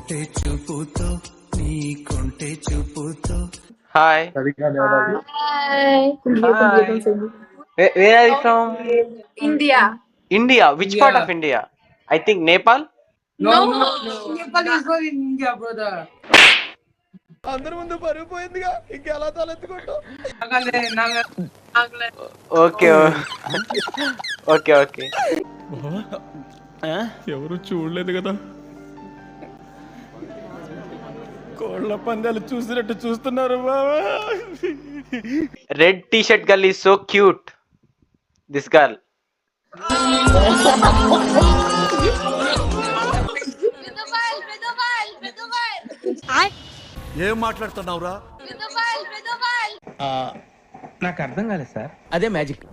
కొంటె చూపుతో నీ కొంటె చూపుతో. Hi. Hi. Hi. Where are you from? India. India. Which part of India? I think Nepal. No. Nepal is not in India, brother. అందరి ముందు పరుగు పోయిందిగా ఇంకెలా తలెత్తుకుంటావు? Nagaland. Okay. Okay. Okay. ఎవరు చూడలేదు కదా, కోళ్ళ పందాలు చూసినట్టు చూస్తున్నారు బాబా. Red t-shirt girl is so cute. This girl. ఏం మాట్లాడుతున్నావురా? నాకు అర్థం కాలేదు సార్. అదే మ్యాజిక్.